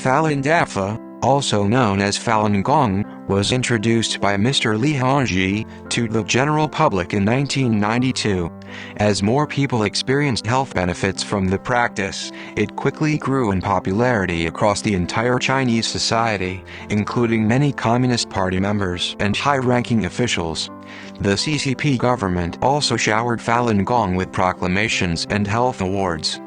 Falun Dafa, also known as Falun Gong, was introduced by Mr. Li Hongji to the general public in 1992. As more people experienced health benefits from the practice, it quickly grew in popularity across the entire Chinese society, including many Communist Party members and high-ranking officials. The CCP government also showered Falun Gong with proclamations and health awards.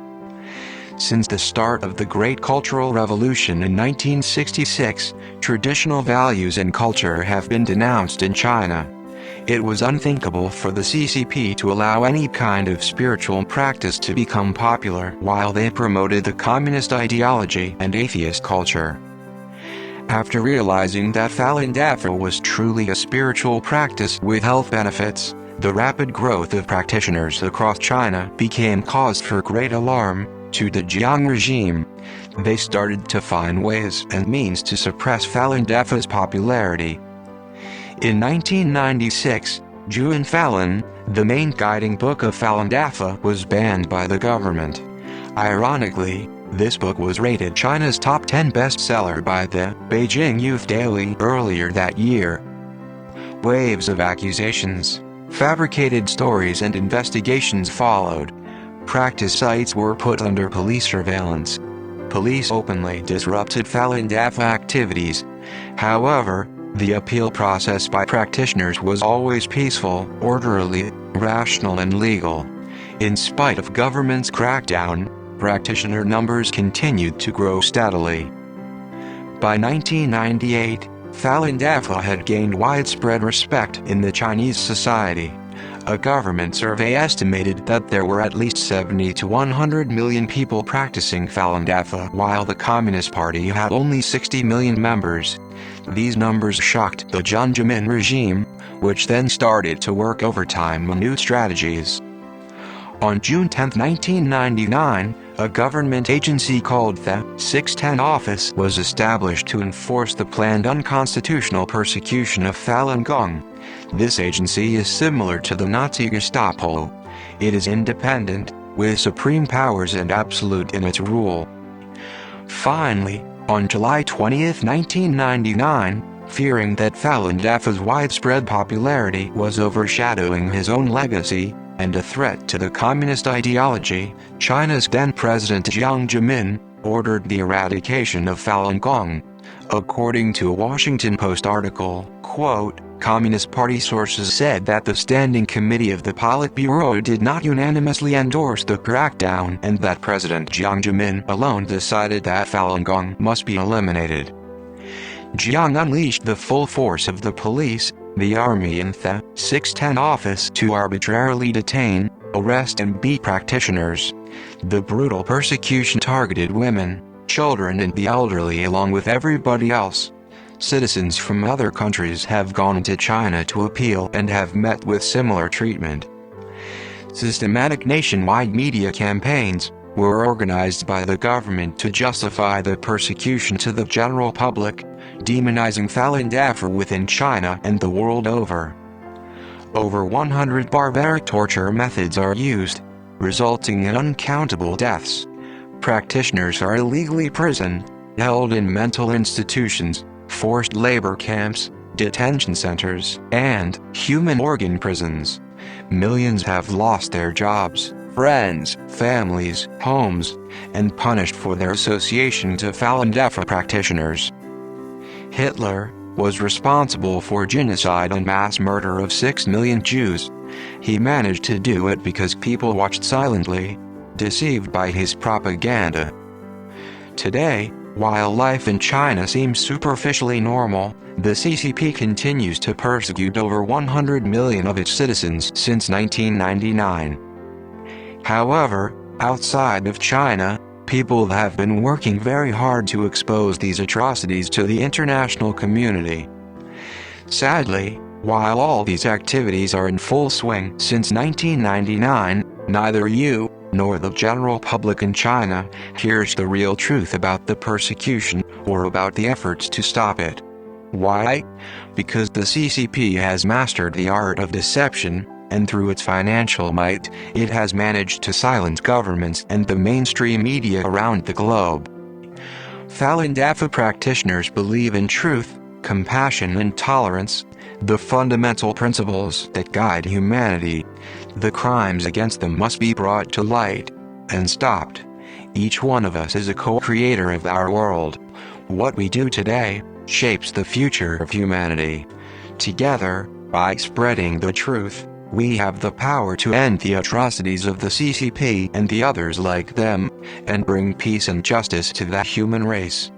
Since the start of the Great Cultural Revolution in 1966, traditional values and culture have been denounced in China. It was unthinkable for the CCP to allow any kind of spiritual practice to become popular while they promoted the communist ideology and atheist culture. After realizing that Falun Dafa was truly a spiritual practice with health benefits, the rapid growth of practitioners across China became cause for great alarm to the Jiang regime. They started to find ways and means to suppress Falun Dafa's popularity. In 1996, Juan Falun, the main guiding book of Falun Dafa, was banned by the government. Ironically, this book was rated China's top 10 bestseller by the Beijing Youth Daily earlier that year. Waves of accusations, fabricated stories and investigations followed. Practice sites were put under police surveillance. Police openly disrupted Falun Dafa activities. However, the appeal process by practitioners was always peaceful, orderly, rational and legal. In spite of government's crackdown, practitioner numbers continued to grow steadily. By 1998, Falun Dafa had gained widespread respect in the Chinese society. A government survey estimated that there were at least 70 to 100 million people practicing Falun Dafa, while the Communist Party had only 60 million members. These numbers shocked the Jiang Zemin regime, which then started to work overtime on new strategies. On June 10, 1999, a government agency called the 610 Office was established to enforce the planned unconstitutional persecution of Falun Gong. This agency is similar to the Nazi Gestapo. It is independent, with supreme powers and absolute in its rule. Finally, on July 20, 1999, fearing that Falun Dafa's widespread popularity was overshadowing his own legacy, and a threat to the communist ideology, China's then-president Jiang Zemin ordered the eradication of Falun Gong. According to a Washington Post article, quote, Communist Party sources said that the Standing Committee of the Politburo did not unanimously endorse the crackdown and that President Jiang Zemin alone decided that Falun Gong must be eliminated. Jiang unleashed the full force of the police, the army and the 610 Office to arbitrarily detain, arrest and beat practitioners. The brutal persecution targeted women, children and the elderly along with everybody else. Citizens from other countries have gone to China to appeal and have met with similar treatment. Systematic nationwide media campaigns were organized by the government to justify the persecution to the general public, demonizing Falun Dafa within China and the world over. Over 100 barbaric torture methods are used, resulting in uncountable deaths. Practitioners are illegally imprisoned, held in mental institutions, forced labor camps, detention centers, and human organ prisons. Millions have lost their jobs, friends, families, homes, and punished for their association to Falun Dafa practitioners. Hitler was responsible for genocide and mass murder of 6 million Jews. He managed to do it because people watched silently, deceived by his propaganda. Today, while life in China seems superficially normal, the CCP continues to persecute over 100 million of its citizens since 1999. However, outside of China, people have been working very hard to expose these atrocities to the international community. Sadly, while all these activities are in full swing since 1999, neither you nor the general public in China hears the real truth about the persecution or about the efforts to stop it. Why? Because the CCP has mastered the art of deception, and through its financial might, it has managed to silence governments and the mainstream media around the globe. Falun Dafa practitioners believe in truth, compassion and tolerance, the fundamental principles that guide humanity. The crimes against them must be brought to light and stopped. Each one of us is a co-creator of our world. What we do today shapes the future of humanity. Together, by spreading the truth, we have the power to end the atrocities of the CCP and the others like them, and bring peace and justice to the human race.